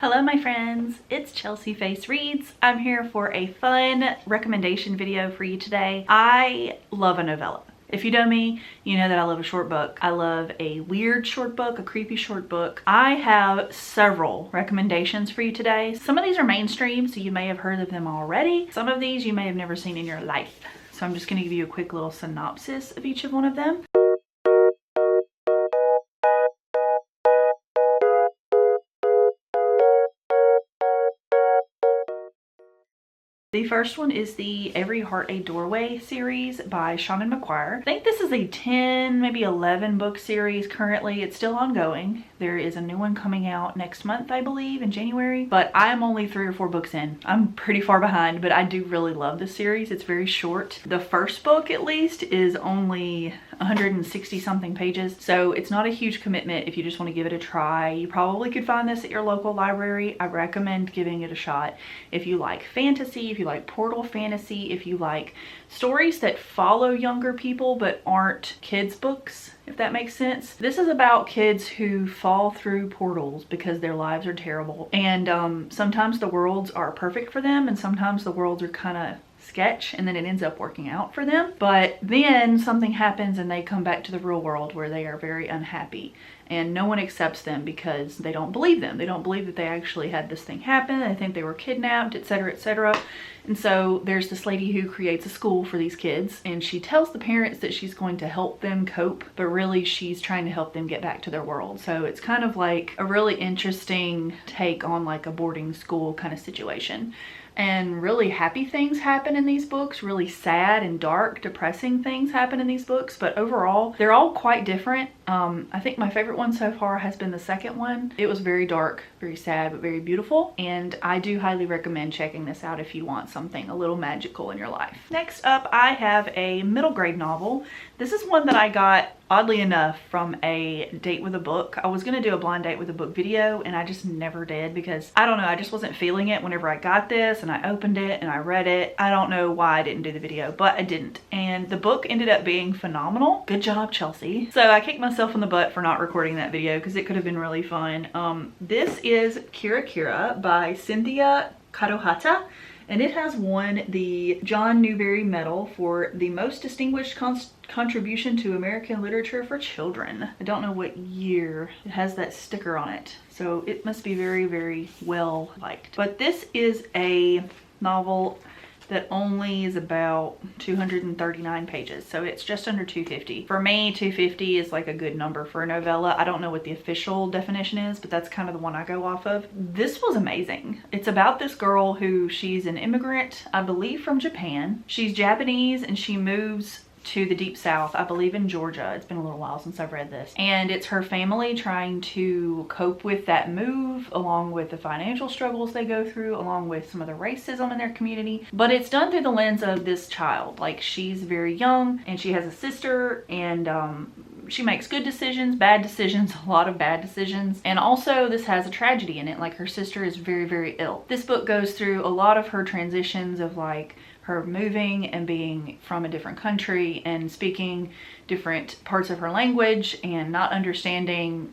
Hello my friends, it's Chelsea Face Reads. I'm here for a fun recommendation video for you today. I love a novella. If you know me, you know that I love a short book. I love a weird short book, a creepy short book. I have several recommendations for you today. Some of these are mainstream, so you may have heard of them already. Some of these you may have never seen in your life. So I'm just gonna give you a quick little synopsis of each of one of them. The first one is the Every Heart a Doorway series by Seanan McGuire. I think this is a 10, maybe 11 book series currently. It's still ongoing. There is a new one coming out next month, I believe, in January. But I'm only 3 or 4 books in. I'm pretty far behind, but I do really love this series. It's very short. The first book, at least, is only 160 something pages. So it's not a huge commitment if you just want to give it a try. You probably could find this at your local library. I recommend giving it a shot. If you like fantasy, if you like portal fantasy, if you like stories that follow younger people but aren't kids books, if that makes sense. This is about kids who fall through portals because their lives are terrible, and sometimes the worlds are perfect for them and sometimes the worlds are kind of sketch, and then it ends up working out for them. But then something happens and they come back to the real world where they are very unhappy and no one accepts them because they don't believe them. They don't believe that they actually had this thing happen. They think they were kidnapped, etc., etc. And so there's this lady who creates a school for these kids, and she tells the parents that she's going to help them cope, but really she's trying to help them get back to their world. So it's kind of like a really interesting take on like a boarding school kind of situation. And really happy things happen in these books, really sad and dark, depressing things happen in these books, but overall, they're all quite different. I think my favorite one so far has been the second one. It was very dark, very sad, but very beautiful, and I do highly recommend checking this out if you want something a little magical in your life. Next up, I have a middle grade novel. This is one that I got, oddly enough, from a date with a book. I was gonna do a blind date with a book video and I just never did because I don't know, I just wasn't feeling it whenever I got this and I opened it and I read it. I don't know why I didn't do the video, but I didn't. And the book ended up being phenomenal. Good job, Chelsea. So I kicked myself in the butt for not recording that video because it could have been really fun. This is Kira Kira by Cynthia Kadohata. And it has won the John Newbery Medal for the most distinguished contribution to American literature for children. I don't know what year. It has that sticker on it. So it must be very, very well liked. But this is a novel that only is about 239 pages. So it's just under 250. For me, 250 is like a good number for a novella. I don't know what the official definition is, but that's kind of the one I go off of. This was amazing. It's about this girl who, she's an immigrant, I believe from Japan. She's Japanese and she moves to the deep south, I believe in Georgia. It's been a little while since I've read this. And it's her family trying to cope with that move, along with the financial struggles they go through, along with some of the racism in their community. But it's done through the lens of this child. Like, she's very young and she has a sister, and she makes good decisions, bad decisions, a lot of bad decisions. And also this has a tragedy in it. Like, her sister is very, very ill. This book goes through a lot of her transitions of like her moving and being from a different country and speaking different parts of her language and not understanding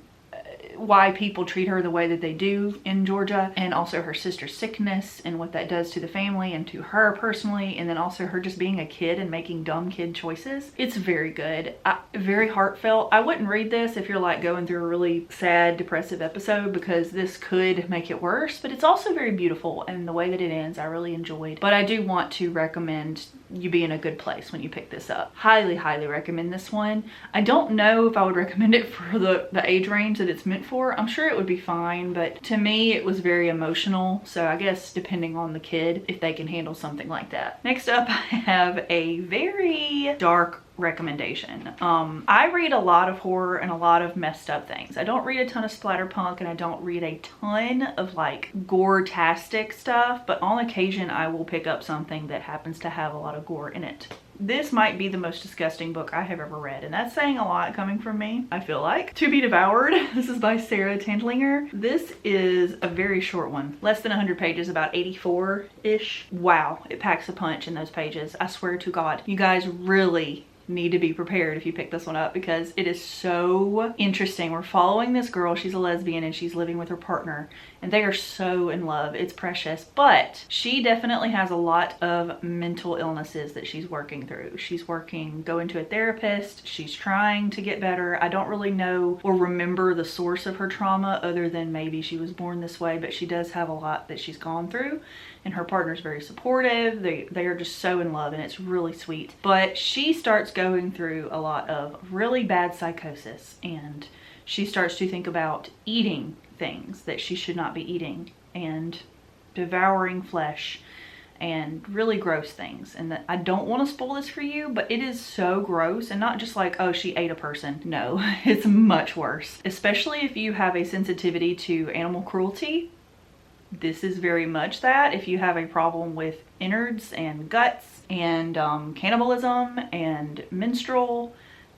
why people treat her the way that they do in Georgia, and also her sister's sickness and what that does to the family and to her personally, and then also her just being a kid and making dumb kid choices. It's very good, very heartfelt. I wouldn't read this if you're like going through a really sad, depressive episode, because this could make it worse, but it's also very beautiful, and the way that it ends I really enjoyed. But I do want to recommend you be in a good place when you pick this up. Highly, highly recommend this one. I don't know if I would recommend it for the age range that it's meant for. I'm sure it would be fine, but to me it was very emotional, so I guess depending on the kid if they can handle something like that. Next up, I have a very dark recommendation. I read a lot of horror and a lot of messed up things. I don't read a ton of splatterpunk and I don't read a ton of like gore-tastic stuff, but on occasion I will pick up something that happens to have a lot of gore in it. This might be the most disgusting book I have ever read, and that's saying a lot coming from me, I feel like. To Be Devoured. This is by Sarah Tandlinger. This is a very short one, less than 100 pages, about 84-ish. Wow, it packs a punch in those pages. I swear to God. You guys, really need to be prepared if you pick this one up because it is so interesting. We're following this girl. She's a lesbian and she's living with her partner and they are so in love. It's precious, but she definitely has a lot of mental illnesses that she's working through. She's going to a therapist. She's trying to get better. I don't really know or remember the source of her trauma other than maybe she was born this way, but she does have a lot that she's gone through and her partner's very supportive. They are just so in love and it's really sweet. But she starts going through a lot of really bad psychosis and she starts to think about eating things that she should not be eating and devouring flesh and really gross things. And that I don't want to spoil this for you, but it is so gross, and not just like, oh, she ate a person. No, it's much worse. Especially if you have a sensitivity to animal cruelty. This is very much that. If you have a problem with innards and guts and cannibalism and menstrual,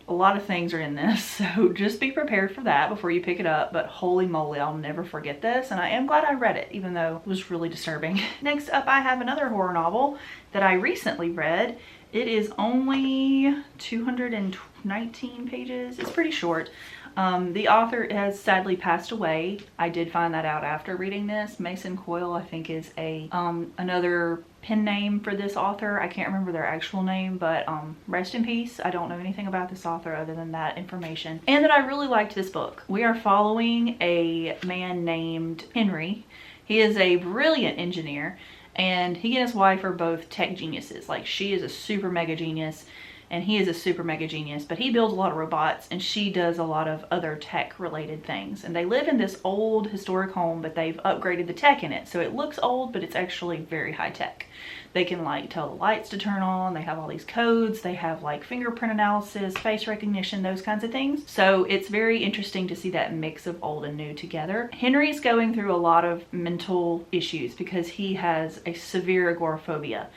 a lot of things are in this, so just be prepared for that before you pick it up. But holy moly, I'll never forget this, and I am glad I read it, even though it was really disturbing. Next up, I have another horror novel that I recently read. It is only 219 pages. It's pretty short. The author has sadly passed away. I did find that out after reading this. Mason Coyle, I think, is a another pen name for this author. I can't remember their actual name, but rest in peace. I don't know anything about this author other than that information. And that I really liked this book. We are following a man named Henry. He is a brilliant engineer, and he and his wife are both tech geniuses. Like, she is a super mega genius and he is a super mega genius, but he builds a lot of robots and she does a lot of other tech related things. And they live in this old historic home, but they've upgraded the tech in it. So it looks old, but it's actually very high tech. They can like tell the lights to turn on. They have all these codes. They have like fingerprint analysis, face recognition, those kinds of things. So it's very interesting to see that mix of old and new together. Henry's going through a lot of mental issues because he has a severe agoraphobia.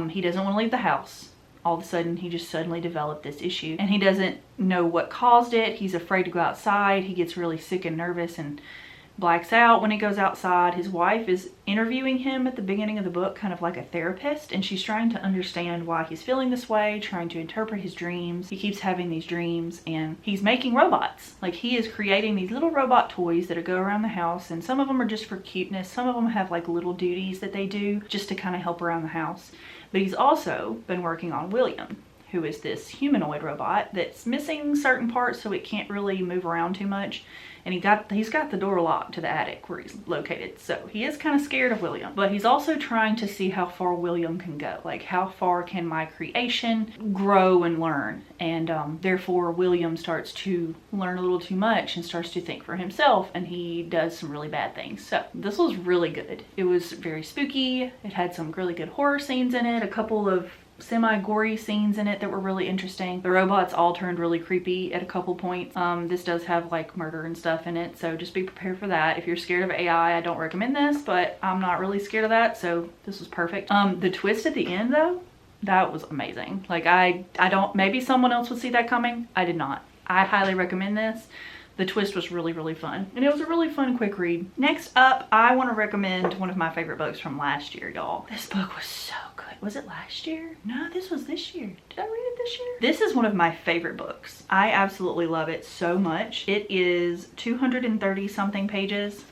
He doesn't want to leave the house. All of a sudden, he just suddenly developed this issue and he doesn't know what caused it. He's afraid to go outside. He gets really sick and nervous and blacks out when he goes outside. His wife is interviewing him at the beginning of the book, kind of like a therapist, and she's trying to understand why he's feeling this way, trying to interpret his dreams. He keeps having these dreams and he's making robots. Like, he is creating these little robot toys that go around the house, and some of them are just for cuteness. Some of them have like little duties that they do just to kind of help around the house. But he's also been working on William, who is this humanoid robot that's missing certain parts so it can't really move around too much. And he's got the door locked to the attic where he's located. So he is kind of scared of William, but he's also trying to see how far William can go. Like, how far can my creation grow and learn? And therefore William starts to learn a little too much and starts to think for himself, and he does some really bad things. So this was really good. It was very spooky. It had some really good horror scenes in it, a couple of semi-gory scenes in it that were really interesting. The robots all turned really creepy at a couple points. This does have like murder and stuff in it, so just be prepared for that. If you're scared of AI, I don't recommend this, but I'm not really scared of that, so this was perfect. The twist at the end though, that was amazing. Like, I don't, maybe someone else would see that coming. I did not. I highly recommend this. The twist was really, really fun. And it was a really fun, quick read. Next up, I want to recommend one of my favorite books from last year, y'all. This book was so good. Was it last year? No, this was this year. Did I read it this year? This is one of my favorite books. I absolutely love it so much. It is 230 something pages.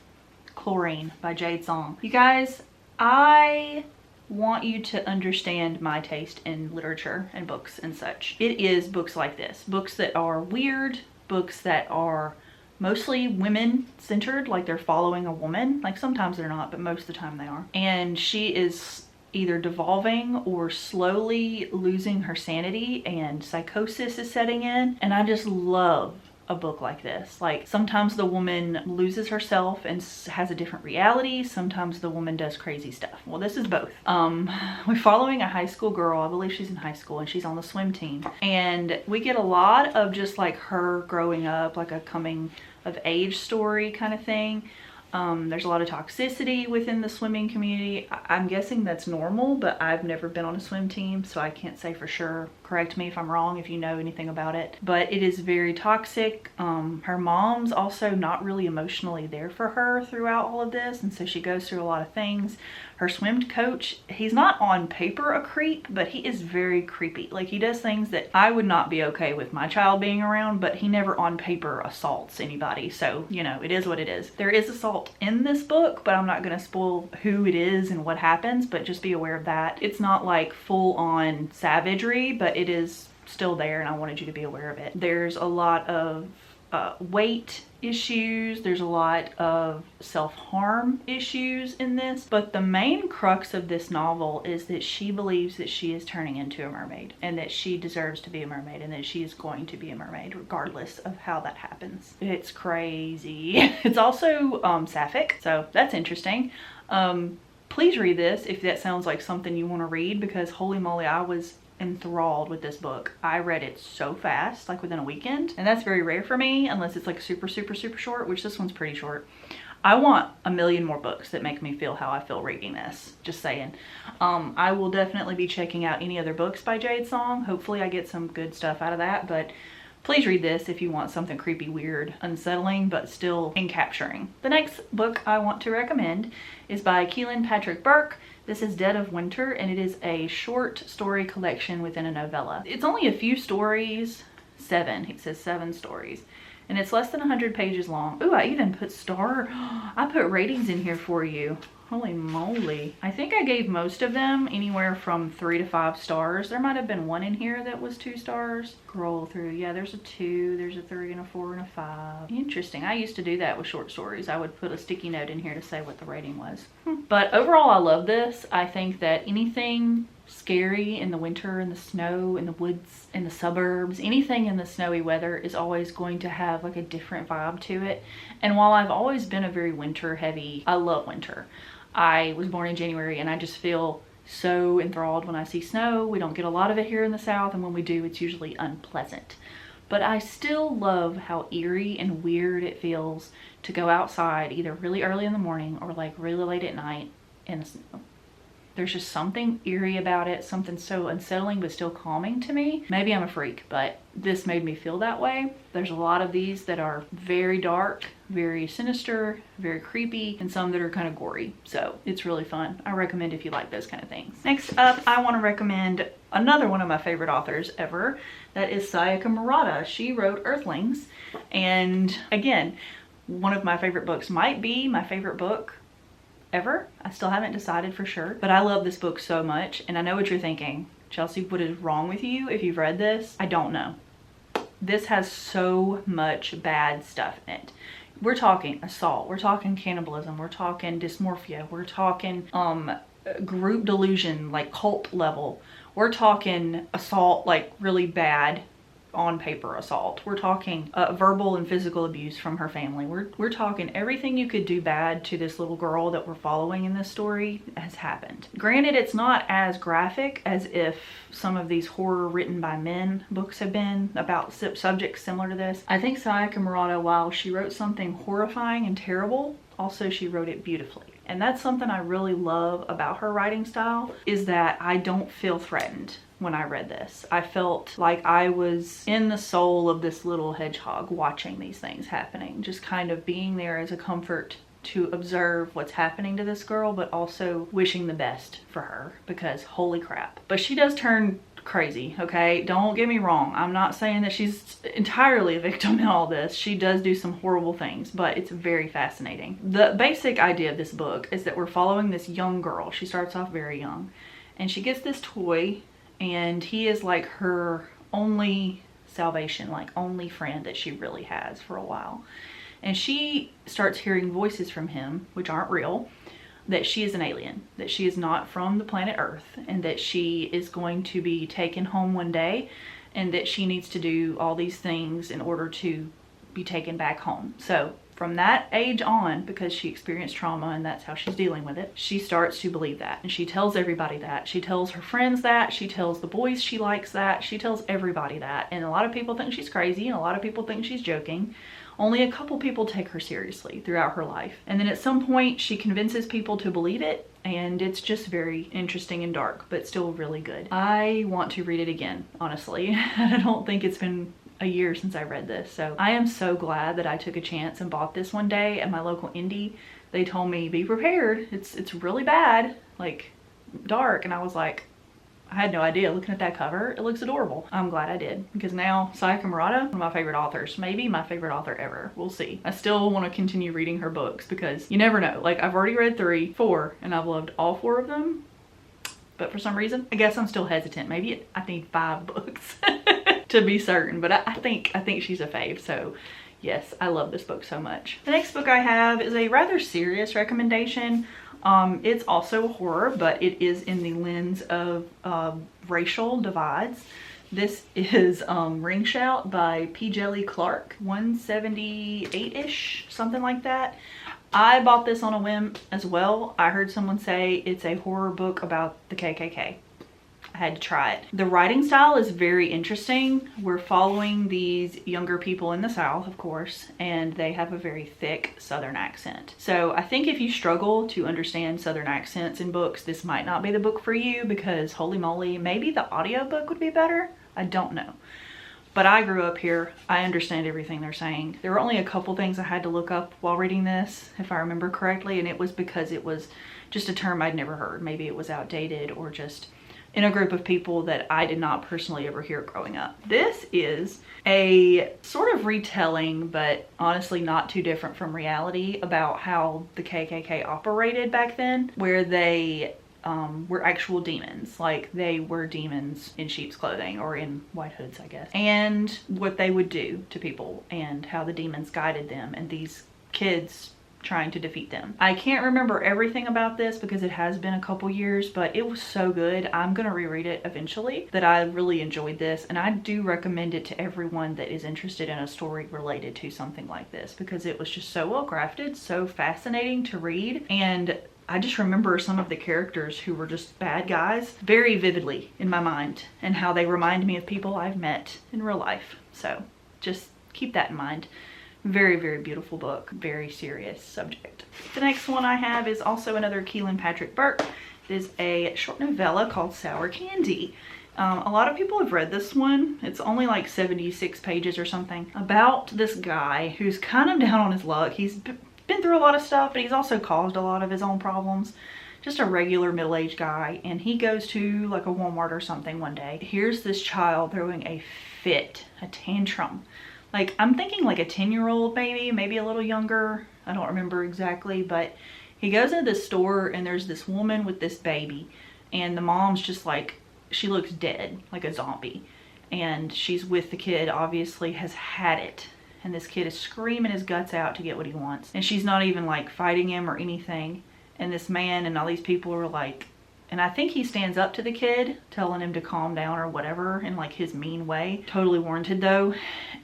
Chlorine by Jade Song. You guys, I want you to understand my taste in literature and books and such. It is books like this. Books that are weird, books that are mostly women centered, like they're following a woman. Like, sometimes they're not, but most of the time they are. And she is either devolving or slowly losing her sanity and psychosis is setting in. And I just love a book like this. Like, sometimes the woman loses herself and has a different reality. Sometimes the woman does crazy stuff. Well, this is both. We're following a high school girl. I believe she's in high school and she's on the swim team. And we get a lot of just like her growing up, like a coming of age story kind of thing. There's a lot of toxicity within the swimming community. I'm guessing that's normal, but I've never been on a swim team, so I can't say for sure. Correct me if I'm wrong if you know anything about it. But it is very toxic. Her mom's also not really emotionally there for her throughout all of this, and so she goes through a lot of things. Her swim coach, he's not on paper a creep, but he is very creepy. Like, he does things that I would not be okay with my child being around, but he never on paper assaults anybody. So, you know, it is what it is. There is assault in this book, but I'm not going to spoil who it is and what happens, but just be aware of that. It's not like full on savagery, but it is still there, and I wanted you to be aware of it. There's a lot of weight issues. There's a lot of self-harm issues in this, but the main crux of this novel is that she believes that she is turning into a mermaid, and that she deserves to be a mermaid, and that she is going to be a mermaid regardless of how that happens. It's crazy. It's also sapphic, so that's interesting. Please read this if that sounds like something you want to read, because holy moly, I was enthralled with this book. I read it so fast, like within a weekend, and that's very rare for me unless it's like super short, which this one's pretty short. I want a million more books that make me feel how I feel reading this, just saying. I will definitely be checking out any other books by Jade Song. Hopefully I get some good stuff out of that, but please read this if you want something creepy, weird, unsettling, but still encapturing. The next book I want to recommend is by Keelan Patrick Burke. This is Dead of Winter, and it is a short story collection within a novella. It's only a few stories, 7, it says 7 stories, and it's less than 100 pages long. Ooh, I even put I put ratings in here for you. Holy moly. I think I gave most of them anywhere from 3 to 5 stars. There might have been one in here that was 2 stars. Scroll through. Yeah, there's a 2, there's a 3 and a 4 and a 5. Interesting. I used to do that with short stories. I would put a sticky note in here to say what the rating was. But overall, I love this. I think that anything scary in the winter, in the snow, in the woods, in the suburbs, anything in the snowy weather is always going to have like a different vibe to it. And while I've always been a very winter heavy, I love winter. I was born in January, and I just feel so enthralled when I see snow. We don't get a lot of it here in the South, and when we do, it's usually unpleasant. But I still love how eerie and weird it feels to go outside either really early in the morning or like really late at night in the snow. There's just something eerie about it, something so unsettling but still calming to me. Maybe I'm a freak, but this made me feel that way. There's a lot of these that are very dark, very sinister, very creepy, and some that are kind of gory. So it's really fun. I recommend if you like those kind of things. Next up, I want to recommend another one of my favorite authors ever. That is Sayaka Murata. She wrote Earthlings, and again, one of my favorite books, might be my favorite book ever. I still haven't decided for sure, but I love this book so much. And I know what you're thinking, Chelsea, what is wrong with you if you've read this? I don't know. This has so much bad stuff in it. We're talking assault, we're talking cannibalism, we're talking dysmorphia, we're talking group delusion, like cult level, we're talking assault, like really bad on paper assault, we're talking verbal and physical abuse from her family, we're talking everything you could do bad to this little girl that we're following in this story has happened. Granted, it's not as graphic as if some of these horror written by men books have been about subjects similar to this. I think Sayaka Murata, while she wrote something horrifying and terrible, also she wrote it beautifully. And that's something I really love about her writing style, is that I don't feel threatened when I read this. I felt like I was in the soul of this little hedgehog watching these things happening, just kind of being there as a comfort to observe what's happening to this girl, but also wishing the best for her, because holy crap. But she does turn crazy, okay? Don't get me wrong. I'm not saying that she's entirely a victim in all this. She does do some horrible things, but it's very fascinating. The basic idea of this book is that we're following this young girl. She starts off very young, and she gets this toy, and he is like her only salvation, like only friend that she really has for a while. And she starts hearing voices from him, which aren't real, that she is an alien, that she is not from the planet Earth, and that she is going to be taken home one day, and that she needs to do all these things in order to be taken back home. So from that age on, because she experienced trauma and that's how she's dealing with it, she starts to believe that. And she tells everybody that. She tells her friends that. She tells the boys she likes that. She tells everybody that. And a lot of people think she's crazy, and a lot of people think she's joking. Only a couple people take her seriously throughout her life. And then at some point she convinces people to believe it, and it's just very interesting and dark, but still really good. I want to read it again, honestly. I don't think it's been a year since I read this, so I am so glad that I took a chance and bought this one day at my local indie. They told me, be prepared, it's really bad, like dark, and I was like, I had no idea. Looking at that cover, it looks adorable. I'm glad I did, because now Sayaka Murata, one of my favorite authors, maybe my favorite author ever. We'll see. I still want to continue reading her books because you never know. Like, I've already read 4, and I've loved all 4 of them. But for some reason, I guess I'm still hesitant. Maybe I need 5 books to be certain. But I think she's a fave. So yes, I love this book so much. The next book I have is a rather serious recommendation. It's also horror, but it is in the lens of racial divides. This is Ring Shout by P. Djeli Clark, 178-ish, something like that. I bought this on a whim as well. I heard someone say it's a horror book about the KKK. I had to try it. The writing style is very interesting. We're following these younger people in the South, of course, and they have a very thick Southern accent. So I think if you struggle to understand Southern accents in books, this might not be the book for you, because holy moly, maybe the audiobook would be better. I don't know. But I grew up here. I understand everything they're saying. There were only a couple things I had to look up while reading this, if I remember correctly, and it was because it was just a term I'd never heard. Maybe it was outdated or just in a group of people that I did not personally ever hear growing up. This is a sort of retelling, but honestly not too different from reality, about how the KKK operated back then, where they were actual demons. Like, they were demons in sheep's clothing, or in white hoods, I guess. And what they would do to people, and how the demons guided them, and these kids trying to defeat them. I can't remember everything about this because it has been a couple years, but it was so good. I'm gonna reread it eventually. That I really enjoyed this, and I do recommend it to everyone that is interested in a story related to something like this, because it was just so well crafted, so fascinating to read, and I just remember some of the characters who were just bad guys very vividly in my mind, and how they remind me of people I've met in real life. So just keep that in mind. Very, very beautiful book. Very serious subject. The next one I have is also another Kealan Patrick Burke. It is a short novella called Sour Candy. A lot of people have read this one. It's only like 76 pages or something. About this guy who's kind of down on his luck. He's been through a lot of stuff, but he's also caused a lot of his own problems. Just a regular middle-aged guy, and he goes to like a Walmart or something one day. Here's this child throwing a fit, a tantrum. Like, I'm thinking like a 10-year-old maybe a little younger. I don't remember exactly, but he goes into this store and there's this woman with this baby, and the mom's just like, she looks dead, like a zombie. And she's with the kid, obviously has had it. And this kid is screaming his guts out to get what he wants. And she's not even like fighting him or anything. And this man and all these people are like, and I think he stands up to the kid, telling him to calm down or whatever in like his mean way. Totally warranted though.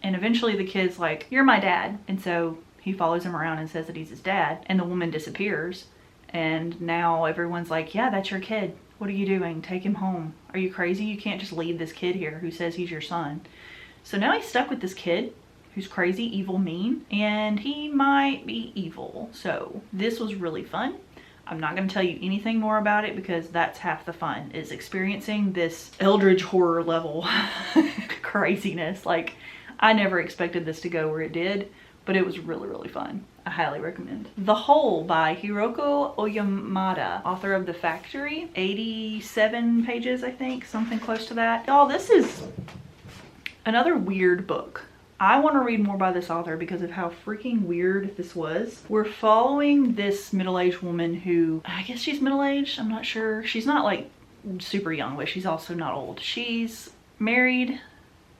And eventually the kid's like, you're my dad. And so he follows him around and says that he's his dad. And the woman disappears. And now everyone's like, yeah, that's your kid. What are you doing? Take him home. Are you crazy? You can't just leave this kid here who says he's your son. So now he's stuck with this kid who's crazy, evil, mean, and he might be evil. So this was really fun. I'm not going to tell you anything more about it because that's half the fun, is experiencing this eldritch horror level craziness. Like, I never expected this to go where it did, but it was really, really fun. I highly recommend. The Hole by Hiroko Oyamada, author of The Factory. 87 pages, I think, something close to that. Y'all, this is another weird book. I want to read more by this author because of how freaking weird this was. We're following this middle-aged woman who, I guess she's middle-aged, I'm not sure. She's not like super young, but she's also not old. She's married,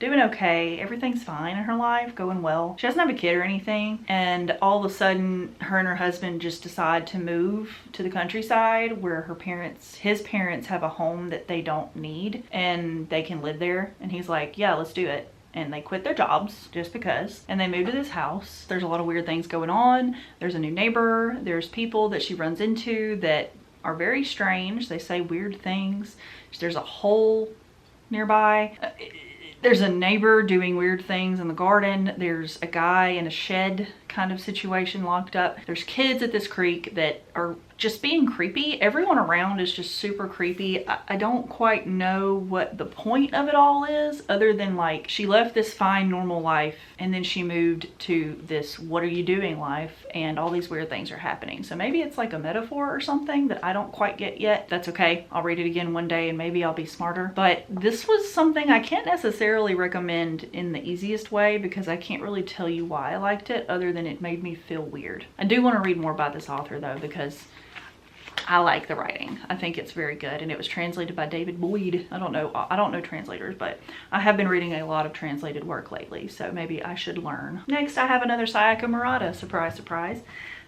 doing okay, everything's fine in her life, going well. She doesn't have a kid or anything, and all of a sudden her and her husband just decide to move to the countryside where his parents have a home that they don't need and they can live there. And he's like, yeah, let's do it. And they quit their jobs just because, and they move to this house. There's a lot of weird things going on. There's a new neighbor. There's people that she runs into that are very strange. They say weird things. There's a hole nearby. There's a neighbor doing weird things in the garden. There's a guy in a shed kind of situation locked up. There's kids at this creek that are just being creepy. Everyone around is just super creepy. I don't quite know what the point of it all is, other than like she left this fine normal life and then she moved to this what are you doing life, and all these weird things are happening. So maybe it's like a metaphor or something that I don't quite get yet. That's okay. I'll read it again one day and maybe I'll be smarter. But this was something I can't necessarily recommend in the easiest way, because I can't really tell you why I liked it other than it made me feel weird. I do want to read more about this author though, because I like the writing. I think it's very good, and it was translated by David Boyd. I don't know translators, but I have been reading a lot of translated work lately, so maybe I should learn. Next, I have another Sayaka Murata. Surprise, surprise.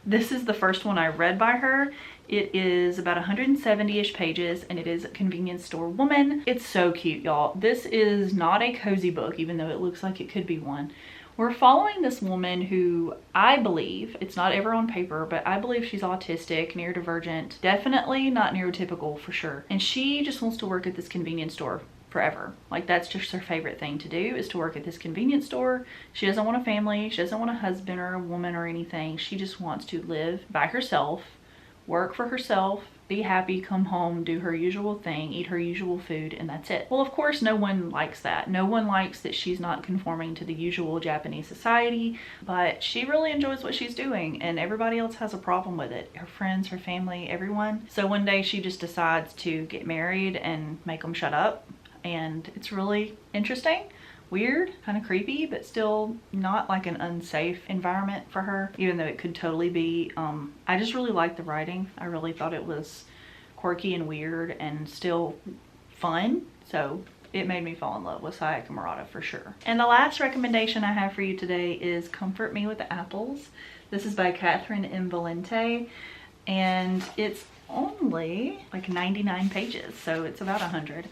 This is the first one I read by her. It is about 170-ish pages, and it is Convenience Store Woman. It's so cute, y'all. This is not a cozy book, even though it looks like it could be one. We're following this woman who I believe, it's not ever on paper, but I believe she's autistic, neurodivergent, definitely not neurotypical for sure. And she just wants to work at this convenience store forever. Like, that's just her favorite thing to do, is to work at this convenience store. She doesn't want a family. She doesn't want a husband or a woman or anything. She just wants to live by herself, work for herself, be happy, come home, do her usual thing, eat her usual food, and that's it. Well, of course, no one likes that. No one likes that she's not conforming to the usual Japanese society, but she really enjoys what she's doing, and everybody else has a problem with it. Her friends, her family, everyone. So one day she just decides to get married and make them shut up, and it's really interesting. Weird, kind of creepy, but still not like an unsafe environment for her, even though it could totally be. I just really liked the writing. I really thought it was quirky and weird and still fun, so it made me fall in love with Sayaka Murata for sure. And the last recommendation I have for you today is Comfort Me with Apples. This is by Catherine M. Valente, and it's only like 99 pages, so it's about 100.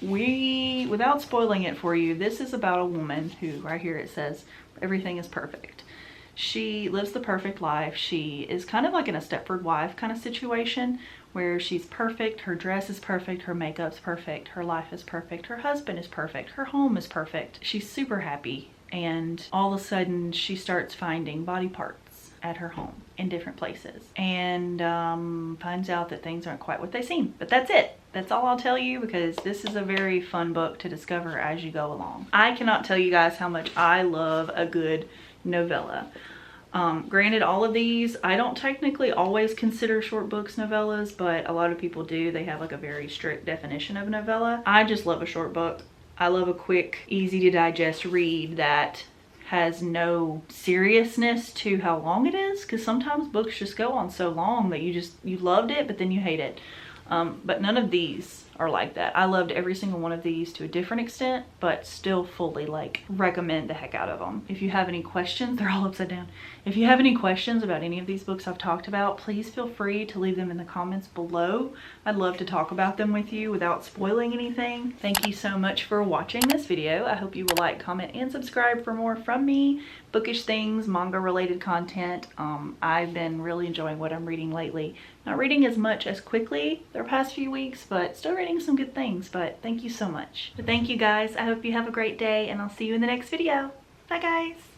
Without spoiling it for you, this is about a woman who, right here it says, everything is perfect. She lives the perfect life. She is kind of like in a Stepford wife kind of situation, where she's perfect, her dress is perfect, her makeup's perfect, her life is perfect, her husband is perfect, her home is perfect. She's super happy, and all of a sudden she starts finding body parts at her home in different places, and finds out that things aren't quite what they seem. But that's it. That's all I'll tell you, because this is a very fun book to discover as you go along. I cannot tell you guys how much I love a good novella. Granted, all of these, I don't technically always consider short books novellas, but a lot of people do. They have like a very strict definition of novella. I just love a short book. I love a quick, easy to digest read that has no seriousness to how long it is, because sometimes books just go on so long that you loved it, but then you hate it. But none of these are like that. I loved every single one of these to a different extent, but still fully like recommend the heck out of them. If you have any questions, they're all upside down. If you have any questions about any of these books I've talked about, please feel free to leave them in the comments below. I'd love to talk about them with you without spoiling anything. Thank you so much for watching this video. I hope you will like, comment, and subscribe for more from me. Bookish things, manga related content. I've been really enjoying what I'm reading lately. Not reading as much as quickly the past few weeks, but still reading some good things. But thank you so much. But thank you guys. I hope you have a great day, and I'll see you in the next video. Bye guys.